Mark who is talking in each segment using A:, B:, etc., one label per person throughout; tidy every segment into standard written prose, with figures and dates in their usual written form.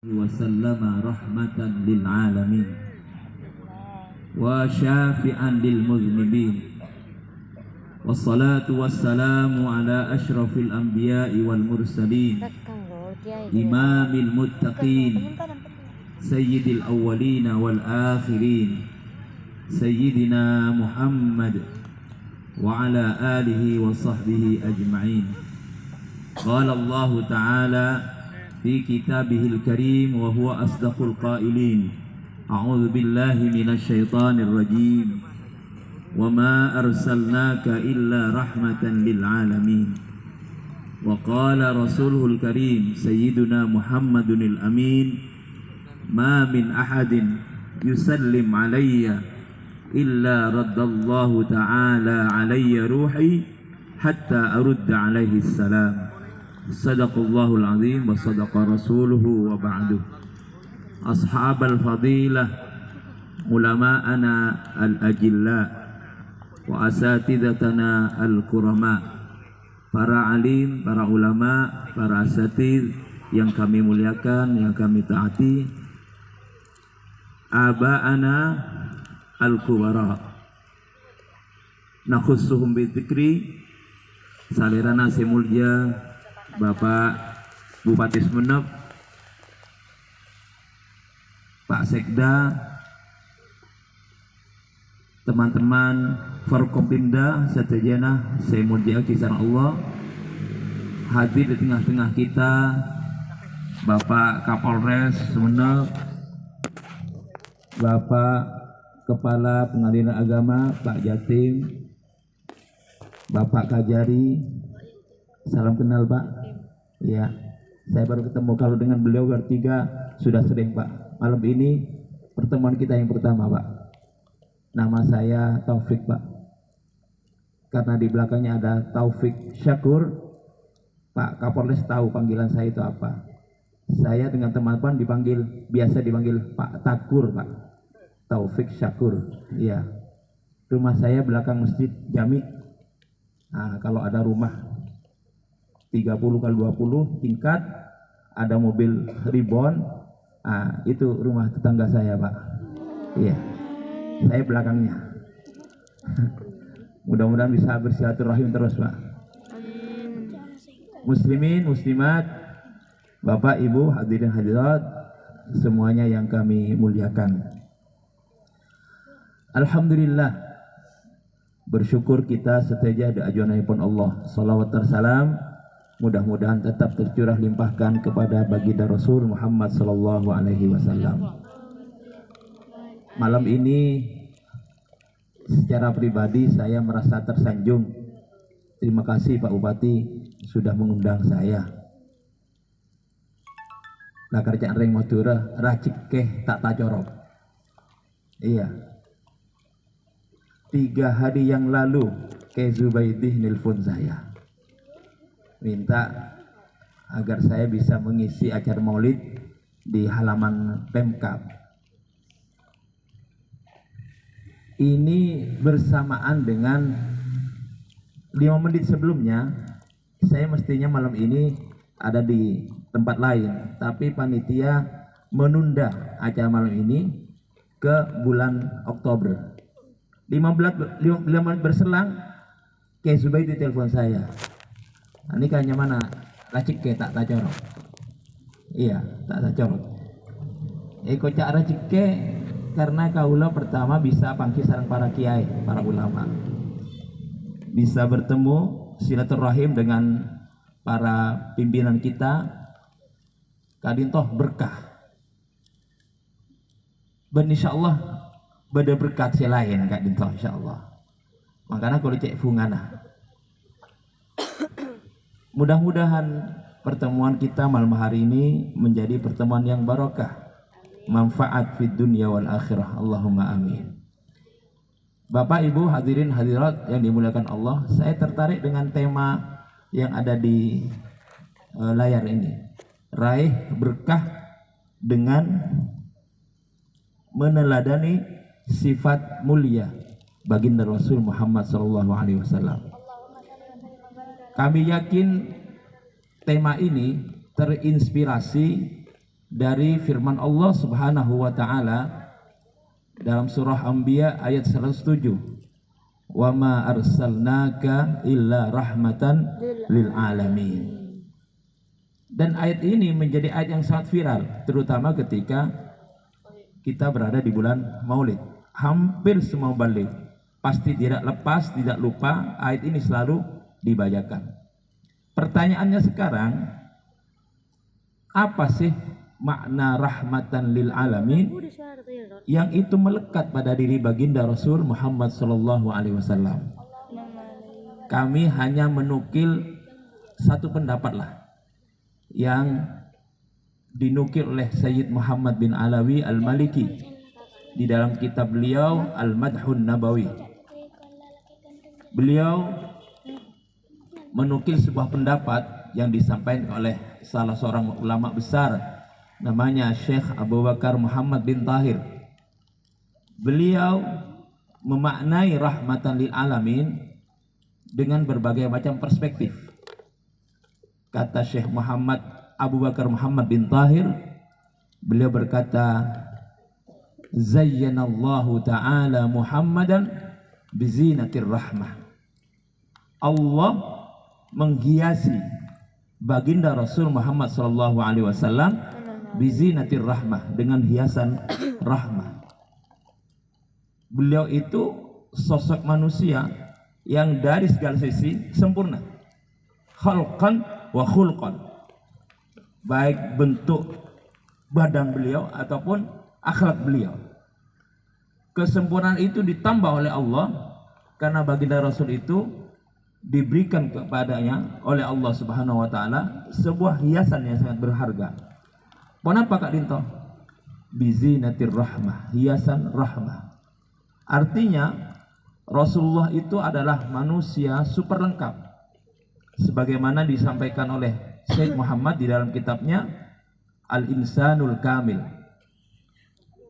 A: وسلم رحمة للعالمين وشافعا للمذنبين والصلاة والسلام على أشرف الأنبياء والمرسلين إمام المتقين سيد الأولين والآخرين سيدنا محمد وعلى آله وصحبه أجمعين. قال الله تعالى في كتابه الكريم وهو أصدق القائلين: أعوذ بالله من الشيطان الرجيم وما أرسلناك إلا رحمة للعالمين. وقال رسوله الكريم سيدنا محمد الأمين: ما من أحد يسلم علي إلا رد الله تعالى علي روحي حتى أرد عليه السلام. Sadaqallahul azim wa sadaqa rasuluhu wa ba'du. Ashabal fadilah, ulama'ana al-ajilla wa asatidatana al-kurama, para alim, para ulama, para asatid yang kami muliakan, yang kami taati, aba'ana al-kubara nakhussuhum bidzikri, salirana semulja Bapak Bupati Sumeneb, Pak Sekda, teman-teman Forkompimda setajana saya mulia kisaran Allah, hadir di tengah-tengah kita Bapak Kapolres Sumeneb, Bapak Kepala Pengadilan Agama Pak Jatim, Bapak Kajari. Salam kenal Pak. Ya, saya baru ketemu, kalau dengan beliau bertiga sudah sering Pak. Malam ini pertemuan kita yang pertama Pak. Nama saya Taufik Pak. Karena di belakangnya ada Taufik Syakur, Pak Kapolres tahu panggilan saya itu apa. Saya dengan teman-teman biasa dipanggil Pak Takur Pak. Taufik Syakur. Iya. Rumah saya belakang Masjid Jami. Nah, kalau ada rumah 30 kali 20 tingkat, ada mobil Ribbon, itu rumah tetangga saya Pak. Iya, saya belakangnya. Mudah-mudahan bisa bersilaturahim terus Pak. Muslimin, muslimat, Bapak, Ibu, hadirin hadirat, semuanya yang kami muliakan. Alhamdulillah, bersyukur kita seteja ada ajuanipun Allah. Salawat tersalam mudah-mudahan tetap tercurah limpahkan kepada baginda Rasul Muhammad sallallahu alaihi wasallam. Malam ini secara pribadi saya merasa tersanjung. Terima kasih Pak Bupati sudah mengundang saya. Lah kerjaan ring Madura racik keh tak tacorok. Iya. 3 hari yang lalu ke Zubaidih nelpon saya, minta agar saya bisa mengisi acara maulid di halaman Pemkab. Ini bersamaan dengan 5 menit sebelumnya, saya mestinya malam ini ada di tempat lain, tapi panitia menunda acara malam ini ke bulan Oktober. 15 menit berselang, ke Zubaidi telepon saya. Ini kayaknya mana? Racik ke tak tacorok. Iya, tak tacorok. Kocak racik ke karena kaula pertama bisa panggil sarang para kiai, para ulama. Bisa bertemu silaturahim dengan para pimpinan kita. Kadintoh berkah. Ben insyaallah beda berkat selain kadintoh insyaallah. Makanya kalau cek fungana. Mudah-mudahan pertemuan kita malam hari ini menjadi pertemuan yang barokah, manfaat fid dunya wal akhirah. Allahumma amin. Bapak Ibu hadirin hadirat yang dimuliakan Allah, saya tertarik dengan tema yang ada di layar ini. Raih berkah dengan meneladani sifat mulia baginda Rasul Muhammad sallallahu alaihi wasallam. Kami yakin tema ini terinspirasi dari firman Allah Subhanahu wa taala dalam surah Anbiya ayat 107. Wa ma arsalnaka illa rahmatan lil alamin. Dan ayat ini menjadi ayat yang sangat viral, terutama ketika kita berada di bulan Maulid. Hampir semua balik pasti tidak lepas, tidak lupa ayat ini selalu dibacakan. Pertanyaannya sekarang, apa sih makna rahmatan lil alamin yang itu melekat pada diri baginda Rasul Muhammad sallallahu alaihi wasallam? Kami hanya menukil satu pendapat lah yang dinukil oleh Sayyid Muhammad bin Alawi Al-Maliki di dalam kitab beliau Al-Madhun Nabawi. Beliau menukil sebuah pendapat yang disampaikan oleh salah seorang ulama besar, namanya Syekh Abu Bakar Muhammad bin Tahir. Beliau memaknai rahmatan lil alamin dengan berbagai macam perspektif. Kata Syekh Muhammad Abu Bakar Muhammad bin Tahir, beliau berkata, Zayyanallahu ta'ala Muhammadan bizinatir rahmah. Allah menghiasi baginda Rasul Muhammad sallallahu alaihi wasallam bizinatir rahmah, dengan hiasan rahmah. Beliau itu sosok manusia yang dari segala sisi sempurna, khalqan wa khulqan, baik bentuk badan beliau ataupun akhlak beliau. Kesempurnaan itu ditambah oleh Allah karena baginda Rasul itu diberikan kepadanya oleh Allah Subhanahu wa taala sebuah hiasan yang sangat berharga. Kenapa Kak Dinto? Bizinatir rahmah, hiasan rahmah. Artinya Rasulullah itu adalah manusia super lengkap, sebagaimana disampaikan oleh Syekh Muhammad di dalam kitabnya Al-Insanul Kamil.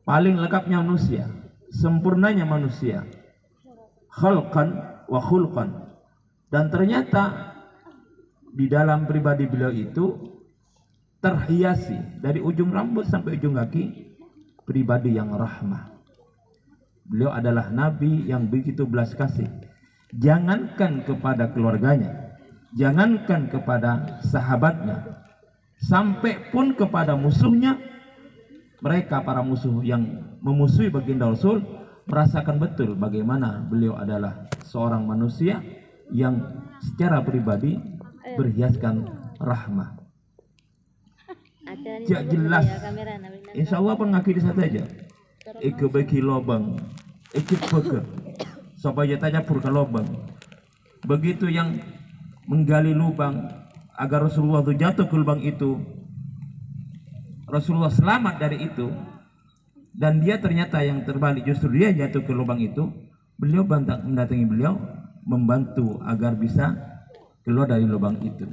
A: Paling lengkapnya manusia, sempurnanya manusia, khalqan wa khulqan. Dan ternyata di dalam pribadi beliau itu terhiasi dari ujung rambut sampai ujung kaki pribadi yang rahmah. Beliau adalah nabi yang begitu belas kasih, jangankan kepada keluarganya, jangankan kepada sahabatnya, sampai pun kepada musuhnya. Mereka para musuh yang memusuhi baginda Rasul merasakan betul bagaimana beliau adalah seorang manusia yang secara pribadi berhiaskan rahmah. Jak jelas, insya Allah pengakui satu aja. Ike bagi lobang, ike bege, supaya tanya purka lobang. Begitu yang menggali lubang agar Rasulullah itu jatuh ke lubang itu, Rasulullah selamat dari itu, dan dia ternyata yang terbalik, justru dia jatuh ke lubang itu. Beliau mendatangi beliau, membantu agar bisa keluar dari lubang itu.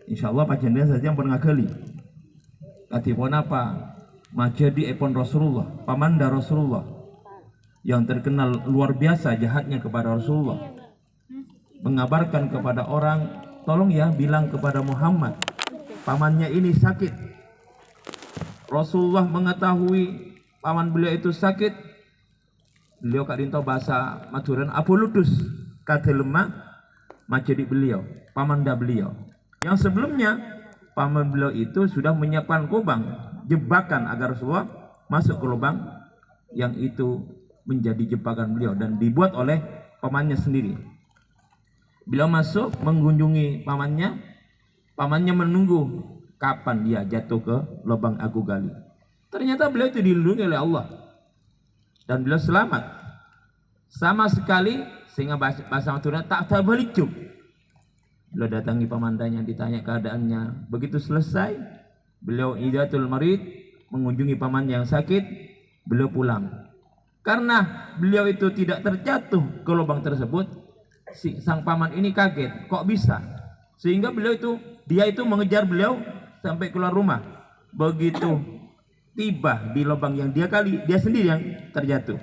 A: Insya Allah pacennya saja yang pernah kali katipon apa majadi epon Rasulullah, pamanda Rasulullah yang terkenal luar biasa jahatnya kepada Rasulullah, mengabarkan kepada orang, tolong ya bilang kepada Muhammad pamannya ini sakit. Rasulullah mengetahui paman beliau itu sakit. Beliau Kak Dinto bahasa Maduran apoludus kata lemah majadi beliau, pamanda beliau. Yang sebelumnya paman beliau itu sudah menyiapkan kubang, jebakan agar Rasulullah masuk ke lubang yang itu menjadi jebakan beliau dan dibuat oleh pamannya sendiri. Beliau masuk mengunjungi pamannya, pamannya menunggu kapan dia jatuh ke lubang aku gali. Ternyata beliau itu dilindungi oleh Allah dan beliau selamat sama sekali, sehingga bahasa Madura tak terbalik cuk. Beliau datangi pamandanya, ditanya keadaannya. Begitu selesai, beliau idatul marid, mengunjungi paman yang sakit. Beliau pulang karena beliau itu tidak terjatuh ke lubang tersebut. Sang paman ini kaget, kok bisa? Sehingga dia itu mengejar beliau sampai keluar rumah. Begitu tiba di lubang yang dia kali, dia sendiri yang terjatuh.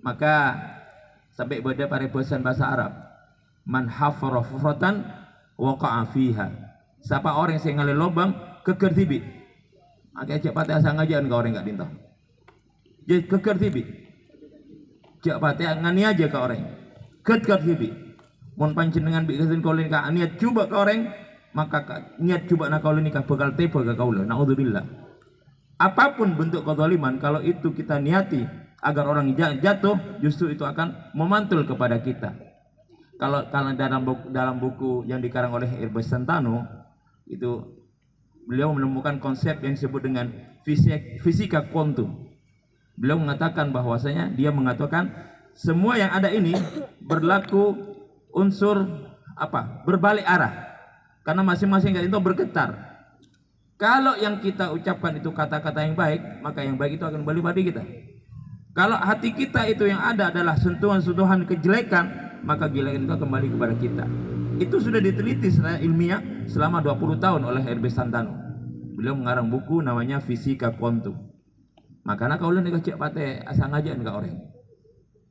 A: Maka sampai pada paribosan bahasa Arab, man hafara hufratan waqa'a fiha. Siapa orang yang ngali lubang keker tibit, Akai cek pate asang aja kau orang Kak Dinto. Jadi keker tibi. Cek pate ngani aja kau orang. Keker tibi. Mon panjenengan bikasin kaulin ka niat coba kau orang, maka niat coba nak kaulin nikah bakal tepa ke kaula. Naudzubillah. Apapun bentuk kezaliman, kalau itu kita niati agar orang jatuh, justru itu akan memantul kepada kita. Kalau dalam buku yang dikarang oleh Herbert Santano itu beliau menemukan konsep yang disebut dengan fisika kuantum. Beliau mengatakan bahwasanya dia mengatakan semua yang ada ini berlaku unsur berbalik arah, karena masing-masing itu bergetar. Kalau yang kita ucapkan itu kata-kata yang baik, maka yang baik itu akan kembali pada kita. Kalau hati kita itu yang ada adalah sentuhan-sentuhan kejelekan, maka kejelekan itu kembali kepada kita. Itu sudah diteliti secara ilmiah selama 20 tahun oleh Herbert Santano. Beliau mengarang buku namanya Fisika Kuantum. Makanya kau lihat cek pate asang aja enggak orang.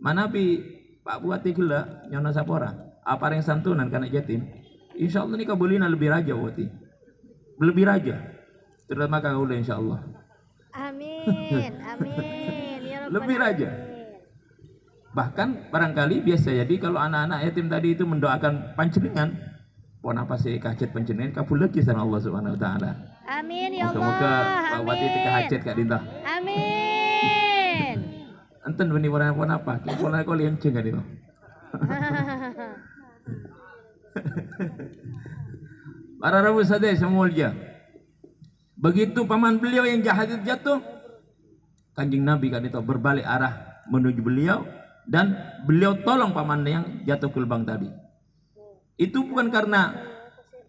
A: Mana pi Pak Bupati gila nyona sapora. Apa yang santunan karena jatim. Insya Allah ini kabulina lebih raja wati. Lebih raja. Terima kau lihat insya Allah.
B: Amin, amin. Ya Rabbal
A: Lebih raja. Bahkan barangkali biasa jadi kalau anak-anak yatim tadi itu mendoakan panjenengan, pon apa sih kajet panjenengan kabul lagi sama Allah Subhanahu wa taala.
B: Amin ya Allah.
A: Semoga Pak Bupati itu hajat Kak Dinta.
B: Amin.
A: Enten benih warna apa? Warna kau lihat ceng itu. Para rabu sadeh semua dia. Begitu paman beliau yang jahat itu jatuh, Kanjeng Nabi Kak Dinta berbalik arah menuju beliau dan beliau tolong paman yang jatuh ke lubang tadi. Itu bukan karena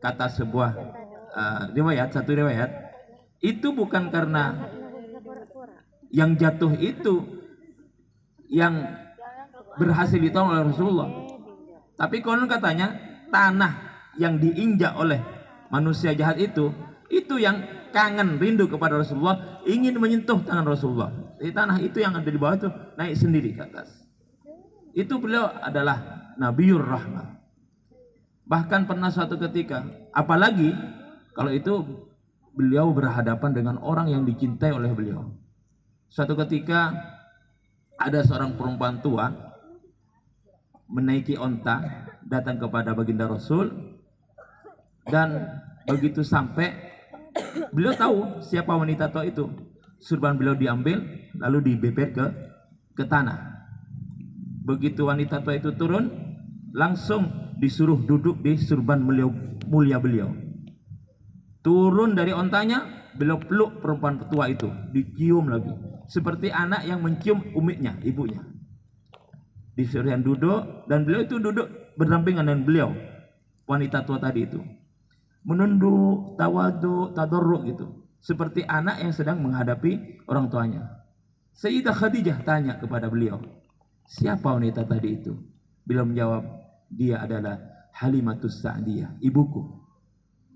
A: kata sebuah satu riwayat, itu bukan karena yang jatuh itu yang berhasil ditolong oleh Rasulullah, tapi konon katanya tanah yang diinjak oleh manusia jahat itu yang kangen rindu kepada Rasulullah, ingin menyentuh tangan Rasulullah. Di tanah itu yang ada di bawah itu naik sendiri ke atas. Itu beliau adalah Nabiur Rahmah. Bahkan pernah suatu ketika, apalagi kalau itu beliau berhadapan dengan orang yang dicintai oleh beliau. Suatu ketika ada seorang perempuan tua menaiki onta datang kepada baginda Rasul, dan begitu sampai beliau tahu siapa wanita tua itu. Surban beliau diambil lalu dibeber ke tanah. Begitu wanita tua itu turun, langsung disuruh duduk di surban mulia beliau. Turun dari ontanya, beliau peluk perempuan tua itu, dicium lagi, seperti anak yang mencium umitnya, ibunya. Disuruh duduk, dan beliau itu duduk berdampingan dengan beliau, wanita tua tadi itu, menunduk, tawadu, tadarruk gitu, seperti anak yang sedang menghadapi orang tuanya. Sayyidah Khadijah tanya kepada beliau, siapa wanita tadi itu? Beliau menjawab, dia adalah Halimatus Sa'diyah, ibuku,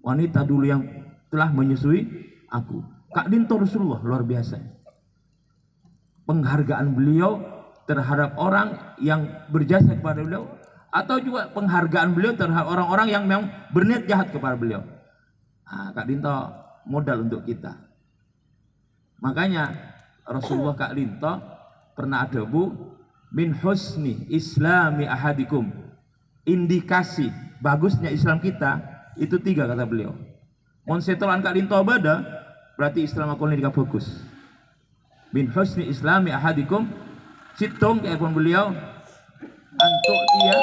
A: wanita dulu yang telah menyusui aku. Kak Dinto Rasulullah luar biasa. Penghargaan beliau terhadap orang yang berjasa kepada beliau, atau juga penghargaan beliau terhadap orang-orang yang memang berniat jahat kepada beliau. Kak Dinto modal untuk kita. Makanya Rasulullah Kak Dinto pernah ada min husni islami ahadikum, indikasi bagusnya Islam kita itu 3 kata beliau. Mon setolan Kak Dinto bada berarti Islam aku ini bagus. Min husni islami ahadikum, situng kayak beliau antuk dia